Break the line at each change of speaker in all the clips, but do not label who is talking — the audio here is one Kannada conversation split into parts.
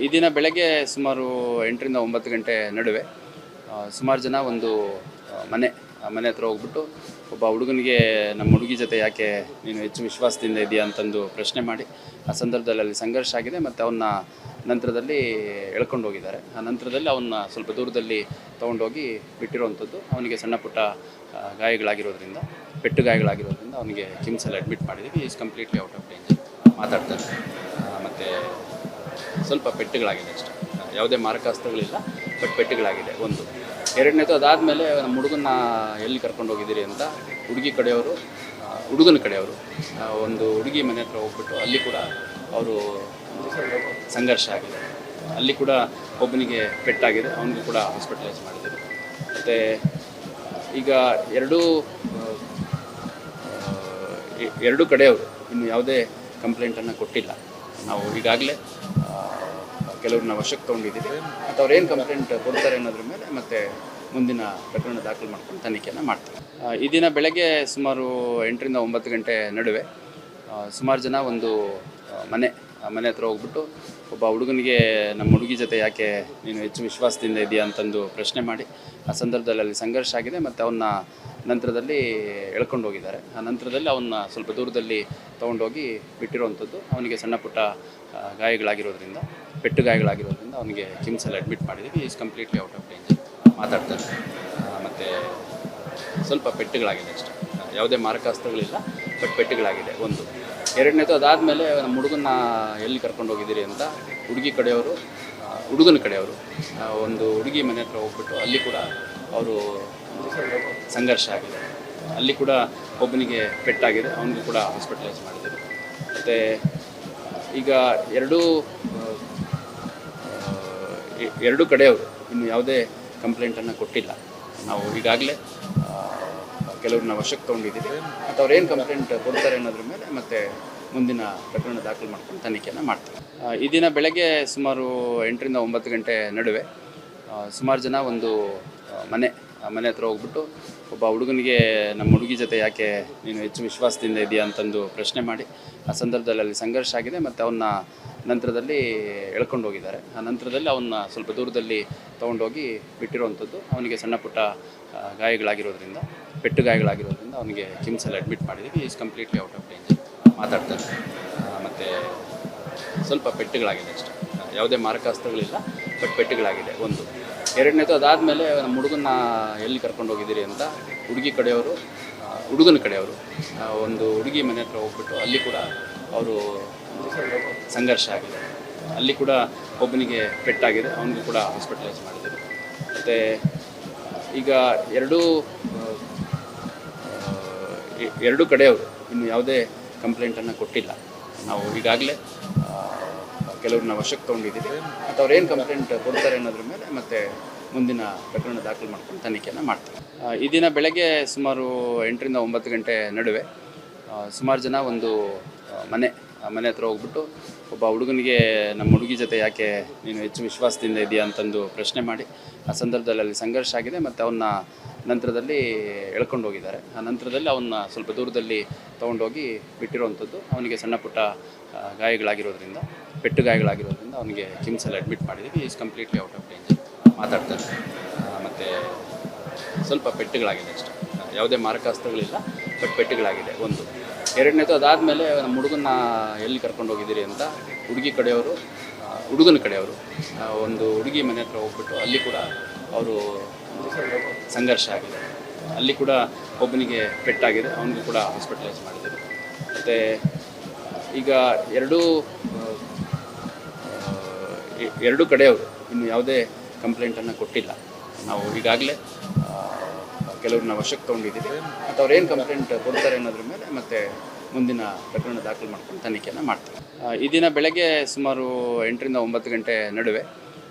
ಈ ದಿನ ಬೆಳಗ್ಗೆ ಸುಮಾರು 8ರಿಂದ 9 ಗಂಟೆ ನಡುವೆ ಸುಮಾರು ಜನ ಒಂದು ಮನೆ ಹತ್ರ ಹೋಗ್ಬಿಟ್ಟು ಒಬ್ಬ ಹುಡುಗನಿಗೆ ನಮ್ಮ ಹುಡುಗಿ ಜೊತೆ ಯಾಕೆ ನೀನು ಹೆಚ್ಚು ವಿಶ್ವಾಸದಿಂದ ಇದೆಯಾ ಅಂತಂದು ಪ್ರಶ್ನೆ ಮಾಡಿ ಆ ಸಂದರ್ಭದಲ್ಲಿ ಅಲ್ಲಿ ಸಂಘರ್ಷ ಆಗಿದೆ ಮತ್ತು ಅವನ್ನ ನಂತರದಲ್ಲಿ ಎಳ್ಕೊಂಡು ಹೋಗಿದ್ದಾರೆ. ಆ ನಂತರದಲ್ಲಿ ಅವನ್ನ ಸ್ವಲ್ಪ ದೂರದಲ್ಲಿ ತೊಗೊಂಡೋಗಿ ಬಿಟ್ಟಿರುವಂಥದ್ದು. ಅವನಿಗೆ ಸಣ್ಣ ಪುಟ್ಟ ಗಾಯಗಳಾಗಿರೋದ್ರಿಂದ ಅವನಿಗೆ ಕಿಮ್ಸಲ್ಲಿ ಅಡ್ಮಿಟ್ ಮಾಡಿದ್ದೀವಿ. Is completely out of danger. ಮಾತಾಡ್ತಾರೆ ಮತ್ತು ಸ್ವಲ್ಪ ಪೆಟ್ಟುಗಳಾಗಿದೆ ಅಷ್ಟೇ, ಯಾವುದೇ ಮಾರಕಾಸ್ತ್ರಗಳಿಲ್ಲ, ಬಟ್ ಪೆಟ್ಟುಗಳಾಗಿದೆ ಒಂದು. ಎರಡನೇದು ಅದಾದಮೇಲೆ ನಮ್ಮ ಹುಡುಗನ್ನ ಎಲ್ಲಿ ಕರ್ಕೊಂಡು ಹೋಗಿದ್ದೀರಿ ಅಂತ ಹುಡುಗನ ಕಡೆಯವರು ಒಂದು ಹುಡುಗಿ ಮನೆ ಹತ್ರ ಹೋಗ್ಬಿಟ್ಟು ಅಲ್ಲಿ ಕೂಡ ಅವರು ಸಂಘರ್ಷ ಆಗಿದೆ. ಅಲ್ಲಿ ಕೂಡ ಒಬ್ಬನಿಗೆ ಪೆಟ್ಟಾಗಿದೆ, ಅವನಿಗೂ ಕೂಡ ಹಾಸ್ಪಿಟಲೈಸ್ ಮಾಡಿದ್ದೀವಿ. ಮತ್ತು ಈಗ ಎರಡು ಕಡೆಯವರು ಇನ್ನು ಯಾವುದೇ ಕಂಪ್ಲೇಂಟನ್ನು ಕೊಟ್ಟಿಲ್ಲ. ನಾವು ಈಗಾಗಲೇ ಕೆಲವ್ರನ್ನ ವಶಕ್ಕೆ ತೊಗೊಂಡಿದ್ದೀವಿ. ಮತ್ತು ಅವ್ರೇನು ಕಂಪ್ಲೇಂಟ್ ಕೊಡ್ತಾರೆ ಅನ್ನೋದ್ರ ಮೇಲೆ ಮತ್ತೆ ಮುಂದಿನ ಪ್ರಕರಣ ದಾಖಲು ಮಾಡ್ಕೊಂಡು ತನಿಖೆಯನ್ನು ಮಾಡ್ತೀವಿ. ಈ ದಿನ ಬೆಳಗ್ಗೆ ಸುಮಾರು 8ರಿಂದ 9 ಗಂಟೆ ನಡುವೆ ಸುಮಾರು ಜನ ಒಂದು ಮನೆ ಹತ್ರ ಹೋಗ್ಬಿಟ್ಟು ಒಬ್ಬ ಹುಡುಗನಿಗೆ ನಮ್ಮ ಹುಡುಗಿ ಜೊತೆ ಯಾಕೆ ನೀನು ಹೆಚ್ಚು ವಿಶ್ವಾಸದಿಂದ ಇದೆಯಾ ಅಂತಂದು ಪ್ರಶ್ನೆ ಮಾಡಿ ಆ ಸಂದರ್ಭದಲ್ಲಿ ಅಲ್ಲಿ ಸಂಘರ್ಷ ಆಗಿದೆ ಮತ್ತು ಅವನ್ನ ನಂತರದಲ್ಲಿ ಎಳ್ಕೊಂಡು ಹೋಗಿದ್ದಾರೆ. ಆ ನಂತರದಲ್ಲಿ ಅವನ್ನ ಸ್ವಲ್ಪ ದೂರದಲ್ಲಿ ತೊಗೊಂಡೋಗಿ ಬಿಟ್ಟಿರುವಂಥದ್ದು. ಅವನಿಗೆ ಸಣ್ಣ ಪುಟ್ಟ ಗಾಯಗಳಾಗಿರೋದ್ರಿಂದ ಅವನಿಗೆ ಕಿಮ್ಸಲ್ಲಿ ಅಡ್ಮಿಟ್ ಮಾಡಿದ್ದೀವಿ. Is completely out of danger. ಮಾತಾಡ್ತಾರೆ ಮತ್ತು ಸ್ವಲ್ಪ ಪೆಟ್ಟುಗಳಾಗಿದೆ ಅಷ್ಟೇ, ಯಾವುದೇ ಮಾರಕಾಸ್ತ್ರಗಳಿಲ್ಲ, ಬಟ್ ಪೆಟ್ಟುಗಳಾಗಿದೆ ಒಂದು. ಎರಡನೇದು ಅದಾದಮೇಲೆ ನಮ್ಮ ಹುಡುಗನ್ನ ಎಲ್ಲಿ ಕರ್ಕೊಂಡು ಹೋಗಿದ್ದೀರಿ ಅಂತ ಹುಡುಗನ ಕಡೆಯವರು ಒಂದು ಹುಡುಗಿ ಮನೆ ಹತ್ರ ಹೋಗ್ಬಿಟ್ಟು ಅಲ್ಲಿ ಕೂಡ ಅವರು ಸಂಘರ್ಷ ಆಗಿದೆ. ಅಲ್ಲಿ ಕೂಡ ಒಬ್ಬನಿಗೆ ಪೆಟ್ಟಾಗಿದೆ, ಅವನಿಗೂ ಕೂಡ ಹಾಸ್ಪಿಟಲೈಸ್ ಮಾಡಿದ್ದೀವಿ. ಮತ್ತು ಈಗ ಎರಡು ಕಡೆಯವರು ಇನ್ನು ಯಾವುದೇ ಕಂಪ್ಲೇಂಟನ್ನು ಕೊಟ್ಟಿಲ್ಲ. ನಾವು ಈಗಾಗಲೇ ಕೆಲವ್ರನ್ನ ವಶಕ್ಕೆ ತೊಗೊಂಡಿದ್ದೀವಿ. ಮತ್ತು ಅವ್ರೇನು ಕಂಪ್ಲೇಂಟ್ ಕೊಡ್ತಾರೆ ಅನ್ನೋದ್ರ ಮೇಲೆ ಮತ್ತೆ ಮುಂದಿನ ಪ್ರಕರಣ ದಾಖಲು ಮಾಡ್ಕೊಂಡು ತನಿಖೆಯನ್ನು ಮಾಡ್ತೀವಿ. ಈ ದಿನ ಬೆಳಗ್ಗೆ ಸುಮಾರು 8ರಿಂದ 9 ಗಂಟೆ ನಡುವೆ ಸುಮಾರು ಜನ ಒಂದು ಮನೆ ಹತ್ರ ಹೋಗ್ಬಿಟ್ಟು ಒಬ್ಬ ಹುಡುಗನಿಗೆ ನಮ್ಮ ಹುಡುಗಿ ಜೊತೆ ಯಾಕೆ ನೀನು ಹೆಚ್ಚು ವಿಶ್ವಾಸದಿಂದ ಇದೆಯಾ ಅಂತಂದು ಪ್ರಶ್ನೆ ಮಾಡಿ ಆ ಸಂದರ್ಭದಲ್ಲಿ ಅಲ್ಲಿ ಸಂಘರ್ಷ ಆಗಿದೆ ಮತ್ತು ಅವನ್ನ ನಂತರದಲ್ಲಿ ಎಳ್ಕೊಂಡು ಹೋಗಿದ್ದಾರೆ. ಆ ನಂತರದಲ್ಲಿ ಅವನ್ನ ಸ್ವಲ್ಪ ದೂರದಲ್ಲಿ ತೊಗೊಂಡೋಗಿ ಬಿಟ್ಟಿರುವಂಥದ್ದು. ಅವನಿಗೆ ಸಣ್ಣ ಪುಟ್ಟ ಗಾಯಗಳಾಗಿರೋದ್ರಿಂದ ಅವನಿಗೆ ಕಿಮ್ಸಲ್ಲಿ ಅಡ್ಮಿಟ್ ಮಾಡಿದ್ದೀವಿ. Is completely out of danger. ಮಾತಾಡ್ತಾರೆ ಮತ್ತು ಸ್ವಲ್ಪ ಪೆಟ್ಟುಗಳಾಗಿದೆ ಅಷ್ಟೇ, ಯಾವುದೇ ಮಾರಕಾಸ್ತ್ರಗಳಿಲ್ಲ, ಬಟ್ ಪೆಟ್ಟುಗಳಾಗಿದೆ ಒಂದು. ಎರಡನೇದು ಅದಾದಮೇಲೆ ನಮ್ಮ ಹುಡುಗನ್ನ ಎಲ್ಲಿ ಕರ್ಕೊಂಡು ಹೋಗಿದ್ದೀರಿ ಅಂತ ಹುಡುಗನ ಕಡೆಯವರು ಒಂದು ಹುಡುಗಿ ಮನೆ ಹತ್ರ ಹೋಗ್ಬಿಟ್ಟು ಅಲ್ಲಿ ಕೂಡ ಅವರು ಸಂಘರ್ಷ ಆಗಿದೆ. ಅಲ್ಲಿ ಕೂಡ ಒಬ್ಬನಿಗೆ ಪೆಟ್ಟಾಗಿದೆ, ಅವನಿಗೂ ಕೂಡ ಹಾಸ್ಪಿಟಲೈಸ್ ಮಾಡಿದ್ದೀವಿ. ಮತ್ತು ಈಗ ಎರಡು ಕಡೆಯವರು ಇನ್ನು ಯಾವುದೇ ಕಂಪ್ಲೇಂಟನ್ನು ಕೊಟ್ಟಿಲ್ಲ. ನಾವು ಈಗಾಗಲೇ ಕೆಲವ್ರನ್ನ ವಶಕ್ಕೆ ತೊಗೊಂಡಿದ್ದೀವಿ. ಮತ್ತು ಅವ್ರೇನು ಕಂಪ್ಲೇಂಟ್ ಕೊಡ್ತಾರೆ ಅನ್ನೋದ್ರ ಮೇಲೆ ಮತ್ತೆ ಮುಂದಿನ ಪ್ರಕರಣ ದಾಖಲು ಮಾಡ್ಕೊಂಡು ತನಿಖೆಯನ್ನು ಮಾಡ್ತೀವಿ. ಈ ದಿನ ಬೆಳಗ್ಗೆ ಸುಮಾರು 8ರಿಂದ 9 ಗಂಟೆ ನಡುವೆ ಸುಮಾರು ಜನ ಒಂದು ಮನೆ ಹತ್ರ ಹೋಗ್ಬಿಟ್ಟು ಒಬ್ಬ ಹುಡುಗನಿಗೆ ನಮ್ಮ ಹುಡುಗಿ ಜೊತೆ ಯಾಕೆ ನೀನು ಹೆಚ್ಚು ವಿಶ್ವಾಸದಿಂದ ಇದೆಯಾ ಅಂತಂದು ಪ್ರಶ್ನೆ ಮಾಡಿ ಆ ಸಂದರ್ಭದಲ್ಲಿ ಅಲ್ಲಿ ಸಂಘರ್ಷ ಆಗಿದೆ ಮತ್ತು ಅವನ್ನ ನಂತರದಲ್ಲಿ ಎಳ್ಕೊಂಡು ಹೋಗಿದ್ದಾರೆ. ಆ ನಂತರದಲ್ಲಿ ಅವನ್ನ ಸ್ವಲ್ಪ ದೂರದಲ್ಲಿ ತೊಗೊಂಡೋಗಿ ಬಿಟ್ಟಿರುವಂಥದ್ದು. ಅವನಿಗೆ ಸಣ್ಣ ಪುಟ್ಟ ಗಾಯಗಳಾಗಿರೋದ್ರಿಂದ ಅವನಿಗೆ ಕಿಮ್ಸಲ್ಲಿ ಅಡ್ಮಿಟ್ ಮಾಡಿದ್ದೀವಿ. Is completely out of danger. ಮಾತಾಡ್ತಾರೆ ಮತ್ತು ಸ್ವಲ್ಪ ಪೆಟ್ಟುಗಳಾಗಿದೆ ಅಷ್ಟೇ, ಯಾವುದೇ ಮಾರಕಾಸ್ತ್ರಗಳಿಲ್ಲ, ಬಟ್ ಪೆಟ್ಟುಗಳಾಗಿದೆ ಒಂದು. ಎರಡನೇದು ಅದಾದಮೇಲೆ ನಮ್ಮ ಹುಡುಗನ್ನ ಎಲ್ಲಿ ಕರ್ಕೊಂಡು ಹೋಗಿದ್ದೀರಿ ಅಂತ ಹುಡುಗನ ಕಡೆಯವರು ಒಂದು ಹುಡುಗಿ ಮನೆ ಹತ್ರ ಹೋಗ್ಬಿಟ್ಟು ಅಲ್ಲಿ ಕೂಡ ಅವರು ಸಂಘರ್ಷ ಆಗಿದೆ. ಅಲ್ಲಿ ಕೂಡ ಒಬ್ಬನಿಗೆ ಪೆಟ್ಟಾಗಿದೆ, ಅವನಿಗೂ ಕೂಡ ಹಾಸ್ಪಿಟಲೈಸ್ ಮಾಡಿದ್ದೀವಿ. ಮತ್ತು ಈಗ ಎರಡು ಕಡೆಯವರು ಇನ್ನು ಯಾವುದೇ ಕಂಪ್ಲೇಂಟನ್ನು ಕೊಟ್ಟಿಲ್ಲ. ನಾವು ಈಗಾಗಲೇ ಕೆಲವ್ರನ್ನ ವಶಕ್ಕೆ ತೊಗೊಂಡಿದ್ದೀವಿ. ಮತ್ತು ಅವ್ರೇನು ಕಂಪ್ಲೇಂಟ್ ಕೊಡ್ತಾರೆ ಅನ್ನೋದ್ರ ಮೇಲೆ ಮತ್ತೆ ಮುಂದಿನ ಪ್ರಕರಣ ದಾಖಲು ಮಾಡ್ಕೊಂಡು ತನಿಖೆಯನ್ನು ಮಾಡ್ತೀವಿ. ಈ ದಿನ ಬೆಳಗ್ಗೆ ಸುಮಾರು 8ರಿಂದ 9 ಗಂಟೆ ನಡುವೆ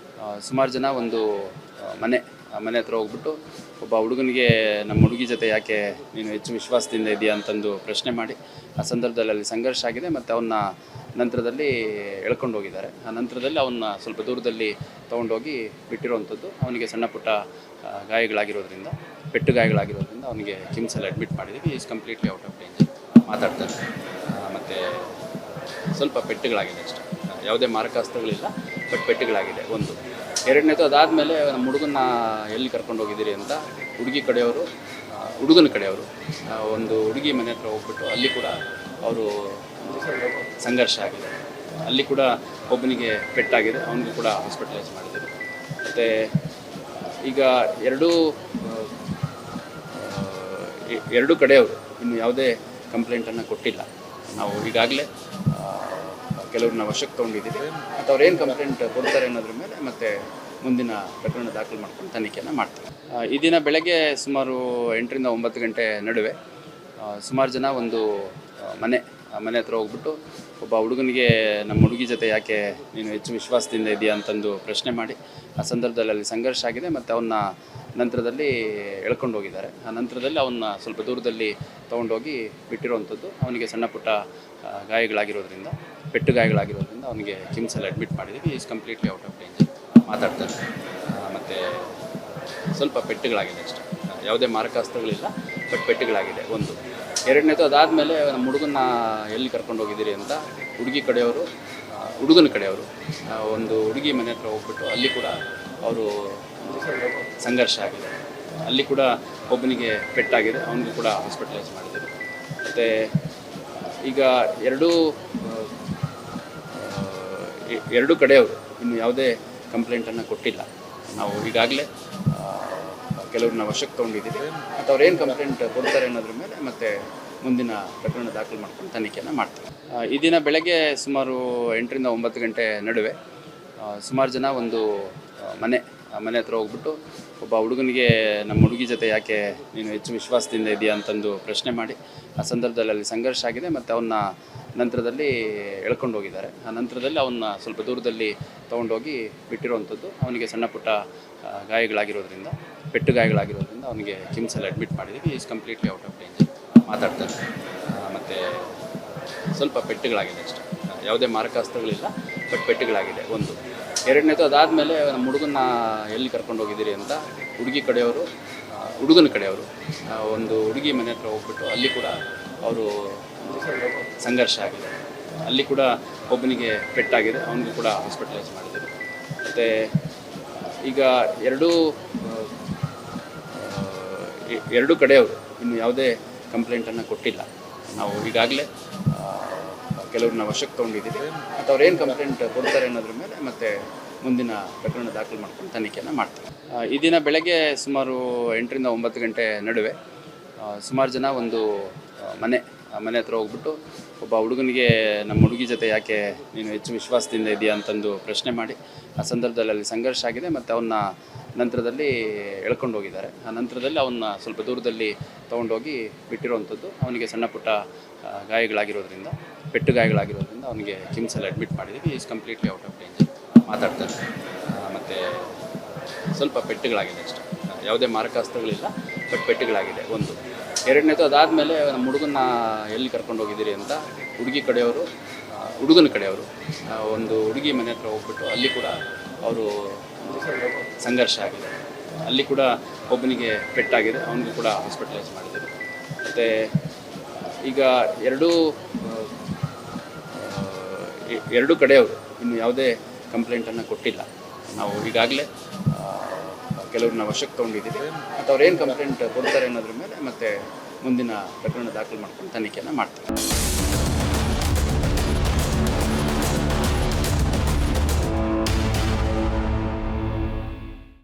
ಸುಮಾರು ಜನ ಒಂದು ಮನೆ ಹತ್ರ ಹೋಗ್ಬಿಟ್ಟು ಒಬ್ಬ ಹುಡುಗನಿಗೆ ನಮ್ಮ ಹುಡುಗಿ ಜೊತೆ ಯಾಕೆ ನೀನು ಹೆಚ್ಚು ವಿಶ್ವಾಸದಿಂದ ಇದೆಯಾ ಅಂತಂದು ಪ್ರಶ್ನೆ ಮಾಡಿ ಆ ಸಂದರ್ಭದಲ್ಲಿ ಅಲ್ಲಿ ಸಂಘರ್ಷ ಆಗಿದೆ ಮತ್ತು ಅವನ್ನ ನಂತರದಲ್ಲಿ ಎಳ್ಕೊಂಡು ಹೋಗಿದ್ದಾರೆ. ಆ ನಂತರದಲ್ಲಿ ಅವನ್ನ ಸ್ವಲ್ಪ ದೂರದಲ್ಲಿ ತೊಗೊಂಡೋಗಿ ಬಿಟ್ಟಿರುವಂಥದ್ದು. ಅವನಿಗೆ ಸಣ್ಣ ಪುಟ್ಟ ಗಾಯಗಳಾಗಿರೋದ್ರಿಂದ ಅವನಿಗೆ ಕಿಮ್ಸಲ್ಲಿ ಅಡ್ಮಿಟ್ ಮಾಡಿದ್ದೀವಿ. Is completely out of danger. ಮಾತಾಡ್ತಾರೆ ಮತ್ತು ಸ್ವಲ್ಪ ಪೆಟ್ಟುಗಳಾಗಿದೆ ಅಷ್ಟೇ, ಯಾವುದೇ ಮಾರಕಾಸ್ತ್ರಗಳಿಲ್ಲ, ಬಟ್ ಪೆಟ್ಟುಗಳಾಗಿದೆ ಒಂದು. ಎರಡನೇದು ಅದಾದಮೇಲೆ ನಮ್ಮ ಹುಡುಗನ್ನ ಎಲ್ಲಿ ಕರ್ಕೊಂಡು ಹೋಗಿದ್ದೀರಿ ಅಂತ ಹುಡುಗನ ಕಡೆಯವರು ಒಂದು ಹುಡುಗಿ ಮನೆ ಹತ್ರ ಹೋಗ್ಬಿಟ್ಟು ಅಲ್ಲಿ ಕೂಡ ಅವರು ಸಂಘರ್ಷ ಆಗಿದೆ. ಅಲ್ಲಿ ಕೂಡ ಒಬ್ಬನಿಗೆ ಪೆಟ್ಟಾಗಿದೆ, ಅವನಿಗೂ ಕೂಡ ಹಾಸ್ಪಿಟಲೈಸ್ ಮಾಡಿದ್ದೀವಿ. ಮತ್ತು ಈಗ ಎರಡು ಕಡೆಯವರು ಇನ್ನು ಯಾವುದೇ ಕಂಪ್ಲೇಂಟನ್ನು ಕೊಟ್ಟಿಲ್ಲ. ನಾವು ಈಗಾಗಲೇ ಕೆಲವ್ರನ್ನ ವಶಕ್ಕೆ ತೊಗೊಂಡಿದ್ದೀವಿ. ಮತ್ತು ಅವ್ರೇನು ಕಂಪ್ಲೇಂಟ್ ಕೊಡ್ತಾರೆ ಅನ್ನೋದ್ರ ಮೇಲೆ ಮತ್ತೆ ಮುಂದಿನ ಪ್ರಕರಣ ದಾಖಲು ಮಾಡ್ಕೊಂಡು ತನಿಖೆಯನ್ನು ಮಾಡ್ತೀವಿ. ಈ ದಿನ ಬೆಳಗ್ಗೆ ಸುಮಾರು 8 ರಿಂದ 9 ಗಂಟೆ ನಡುವೆ ಸುಮಾರು ಜನ ಒಂದು ಮನೆ ಹತ್ರ ಹೋಗ್ಬಿಟ್ಟು ಒಬ್ಬ ಹುಡುಗನಿಗೆ ನಮ್ಮ ಹುಡುಗಿ ಜೊತೆ ಯಾಕೆ ನೀನು ಹೆಚ್ಚು ವಿಶ್ವಾಸದಿಂದ ಇದೆಯಾ ಅಂತಂದು ಪ್ರಶ್ನೆ ಮಾಡಿ, ಆ ಸಂದರ್ಭದಲ್ಲಿ ಅಲ್ಲಿ ಸಂಘರ್ಷ ಆಗಿದೆ. ಮತ್ತು ಅವನ್ನ ನಂತರದಲ್ಲಿ ಎಳ್ಕೊಂಡು ಹೋಗಿದ್ದಾರೆ. ಆ ನಂತರದಲ್ಲಿ ಅವನ್ನ ಸ್ವಲ್ಪ ದೂರದಲ್ಲಿ ತೊಗೊಂಡೋಗಿ ಬಿಟ್ಟಿರುವಂಥದ್ದು. ಅವನಿಗೆ ಸಣ್ಣ ಪುಟ್ಟ ಪೆಟ್ಟು ಗಾಯಗಳಾಗಿರೋದ್ರಿಂದ ಅವನಿಗೆ ಕಿಮ್ಸಲ್ಲಿ ಅಡ್ಮಿಟ್ ಮಾಡಿದ್ದೀವಿ. Is completely out of danger, ಮಾತಾಡ್ತಾರೆ. ಮತ್ತು ಸ್ವಲ್ಪ ಪೆಟ್ಟುಗಳಾಗಿದೆ ಅಷ್ಟೇ, ಯಾವುದೇ ಮಾರಕಾಸ್ತ್ರಗಳಿಲ್ಲ, ಬಟ್ ಪೆಟ್ಟುಗಳಾಗಿದೆ ಒಂದು. ಎರಡನೇದು ಅದಾದಮೇಲೆ ನಮ್ಮ ಹುಡುಗನ್ನ ಎಲ್ಲಿ ಕರ್ಕೊಂಡು ಹೋಗಿದ್ದೀರಿ ಅಂತ ಹುಡುಗನ ಕಡೆಯವರು ಒಂದು ಹುಡುಗಿ ಮನೆ ಹತ್ರ ಹೋಗ್ಬಿಟ್ಟು ಅಲ್ಲಿ ಕೂಡ ಅವರು ಸಂಘರ್ಷ ಆಗಿದೆ. ಅಲ್ಲಿ ಕೂಡ ಒಬ್ಬನಿಗೆ ಪೆಟ್ಟಾಗಿದೆ, ಅವನಿಗೂ ಕೂಡ ಹಾಸ್ಪಿಟಲೈಸ್ ಮಾಡಿದ್ದೀವಿ. ಮತ್ತು ಈಗ ಎರಡು ಕಡೆಯವರು ಇನ್ನು ಯಾವುದೇ ಕಂಪ್ಲೇಂಟನ್ನು ಕೊಟ್ಟಿಲ್ಲ. ನಾವು ಈಗಾಗಲೇ ಕೆಲವ್ರನ್ನ ವಶಕ್ಕೆ ತೊಗೊಂಡಿದ್ದೀವಿ. ಮತ್ತು ಅವ್ರೇನು ಕಂಪ್ಲೇಂಟ್ ಕೊಡ್ತಾರೆ ಅನ್ನೋದ್ರ ಮೇಲೆ ಮತ್ತೆ ಮುಂದಿನ ಪ್ರಕರಣ ದಾಖಲು ಮಾಡ್ಕೊಂಡು ತನಿಖೆಯನ್ನು ಮಾಡ್ತೀವಿ. ಈ ದಿನ ಬೆಳಗ್ಗೆ ಸುಮಾರು 8 ರಿಂದ 9 ಗಂಟೆ ನಡುವೆ ಸುಮಾರು ಜನ ಒಂದು ಮನೆ ಹತ್ರ ಹೋಗ್ಬಿಟ್ಟು ಒಬ್ಬ ಹುಡುಗನಿಗೆ ನಮ್ಮ ಹುಡುಗಿ ಜೊತೆ ಯಾಕೆ ನೀನು ಹೆಚ್ಚು ವಿಶ್ವಾಸದಿಂದ ಇದೆಯಾ ಅಂತಂದು ಪ್ರಶ್ನೆ ಮಾಡಿ, ಆ ಸಂದರ್ಭದಲ್ಲಿ ಅಲ್ಲಿ ಸಂಘರ್ಷ ಆಗಿದೆ. ಮತ್ತು ಅವನ್ನ ನಂತರದಲ್ಲಿ ಎಳ್ಕೊಂಡು ಹೋಗಿದ್ದಾರೆ. ಆ ನಂತರದಲ್ಲಿ ಅವನ್ನ ಸ್ವಲ್ಪ ದೂರದಲ್ಲಿ ತೊಗೊಂಡೋಗಿ ಬಿಟ್ಟಿರುವಂಥದ್ದು. ಅವನಿಗೆ ಸಣ್ಣ ಪುಟ್ಟ ಪೆಟ್ಟು ಗಾಯಗಳಾಗಿರೋದ್ರಿಂದ ಅವನಿಗೆ ಕಿಮ್ಸಲ್ಲಿ ಅಡ್ಮಿಟ್ ಮಾಡಿದ್ದೀವಿ. Is completely out of danger, ಮಾತಾಡ್ತಾರೆ. ಮತ್ತು ಸ್ವಲ್ಪ ಪೆಟ್ಟುಗಳಾಗಿದೆ ಅಷ್ಟೇ, ಯಾವುದೇ ಮಾರಕಾಸ್ತ್ರಗಳಿಲ್ಲ, ಬಟ್ ಪೆಟ್ಟುಗಳಾಗಿದೆ ಒಂದು. ಎರಡನೇದು ಅದಾದಮೇಲೆ ನಮ್ಮ ಹುಡುಗನ್ನ ಎಲ್ಲಿ ಕರ್ಕೊಂಡು ಹೋಗಿದ್ದೀರಿ ಅಂತ ಹುಡುಗನ ಕಡೆಯವರು ಒಂದು ಹುಡುಗಿ ಮನೆ ಹತ್ರ ಹೋಗ್ಬಿಟ್ಟು ಅಲ್ಲಿ ಕೂಡ ಅವರು ಸಂಘರ್ಷ ಆಗಿದೆ. ಅಲ್ಲಿ ಕೂಡ ಒಬ್ಬನಿಗೆ ಪೆಟ್ಟಾಗಿದೆ, ಅವನಿಗೂ ಕೂಡ ಹಾಸ್ಪಿಟಲೈಸ್ ಮಾಡಿದ್ದೀವಿ. ಮತ್ತು ಈಗ ಎರಡು ಕಡೆಯವರು ಇನ್ನು ಯಾವುದೇ ಕಂಪ್ಲೇಂಟನ್ನು ಕೊಟ್ಟಿಲ್ಲ. ನಾವು ಈಗಾಗಲೇ ಕೆಲವ್ರನ್ನ ವಶಕ್ಕೆ ತೊಗೊಂಡಿದ್ದೀವಿ. ಮತ್ತು ಅವ್ರೇನು ಕಂಪ್ಲೇಂಟ್ ಕೊಡ್ತಾರೆ ಅನ್ನೋದ್ರ ಮೇಲೆ ಮತ್ತೆ ಮುಂದಿನ ಪ್ರಕರಣ ದಾಖಲು ಮಾಡ್ಕೊಂಡು ತನಿಖೆಯನ್ನು ಮಾಡ್ತೀವಿ. ಈ ದಿನ ಬೆಳಗ್ಗೆ ಸುಮಾರು 8 ರಿಂದ 9 ಗಂಟೆ ನಡುವೆ ಸುಮಾರು ಜನ ಒಂದು ಮನೆ ಹತ್ರ ಹೋಗ್ಬಿಟ್ಟು ಒಬ್ಬ ಹುಡುಗನಿಗೆ ನಮ್ಮ ಹುಡುಗಿ ಜೊತೆ ಯಾಕೆ ನೀನು ಹೆಚ್ಚು ವಿಶ್ವಾಸದಿಂದ ಇದೆಯಾ ಅಂತಂದು ಪ್ರಶ್ನೆ ಮಾಡಿ, ಆ ಸಂದರ್ಭದಲ್ಲಿ ಅಲ್ಲಿ ಸಂಘರ್ಷ ಆಗಿದೆ. ಮತ್ತು ಅವನ್ನ ನಂತರದಲ್ಲಿ ಎಳ್ಕೊಂಡು ಹೋಗಿದ್ದಾರೆ. ಆ ನಂತರದಲ್ಲಿ ಅವನ್ನ ಸ್ವಲ್ಪ ದೂರದಲ್ಲಿ ತೊಗೊಂಡೋಗಿ ಬಿಟ್ಟಿರುವಂಥದ್ದು. ಅವನಿಗೆ ಸಣ್ಣ ಪುಟ್ಟ ಪೆಟ್ಟು ಗಾಯಗಳಾಗಿರೋದ್ರಿಂದ ಅವನಿಗೆ ಕಿಮ್ಸಲ್ಲಿ ಅಡ್ಮಿಟ್ ಮಾಡಿದ್ದೀವಿ. Is completely out of danger, ಮಾತಾಡ್ತಾರೆ. ಮತ್ತು ಸ್ವಲ್ಪ ಪೆಟ್ಟುಗಳಾಗಿದೆ ಅಷ್ಟೇ, ಯಾವುದೇ ಮಾರಕಾಸ್ತ್ರಗಳಿಲ್ಲ, ಬಟ್ ಪೆಟ್ಟುಗಳಾಗಿದೆ ಒಂದು. ಎರಡನೇದು ಅದಾದಮೇಲೆ ನಮ್ಮ ಹುಡುಗನ್ನ ಎಲ್ಲಿ ಕರ್ಕೊಂಡು ಹೋಗಿದ್ದೀರಿ ಅಂತ ಹುಡುಗನ ಕಡೆಯವರು ಒಂದು ಹುಡುಗಿ ಮನೆ ಹತ್ರ ಹೋಗ್ಬಿಟ್ಟು ಅಲ್ಲಿ ಕೂಡ ಅವರು ಸಂಘರ್ಷ ಆಗಿದೆ. ಅಲ್ಲಿ ಕೂಡ ಒಬ್ಬನಿಗೆ ಪೆಟ್ಟಾಗಿದೆ, ಅವನಿಗೂ ಕೂಡ ಹಾಸ್ಪಿಟಲೈಸ್ ಮಾಡಿದ್ದೀವಿ. ಮತ್ತು ಈಗ ಎರಡು ಕಡೆಯವರು ಇನ್ನು ಯಾವುದೇ ಕಂಪ್ಲೇಂಟನ್ನು ಕೊಟ್ಟಿಲ್ಲ. ನಾವು ಈಗಾಗಲೇ ಕೆಲವ್ರನ್ನ ವಶಕ್ಕೆ ತೊಗೊಂಡಿದ್ದೀವಿ. ಮತ್ತು ಅವ್ರೇನು ಕಂಪ್ಲೇಂಟ್ ಕೊಡ್ತಾರೆ ಅನ್ನೋದ್ರ ಮೇಲೆ ಮತ್ತೆ ಮುಂದಿನ ಪ್ರಕರಣ ದಾಖಲು ಮಾಡ್ಕೊಂಡು ತನಿಖೆಯನ್ನು ಮಾಡ್ತೀವಿ.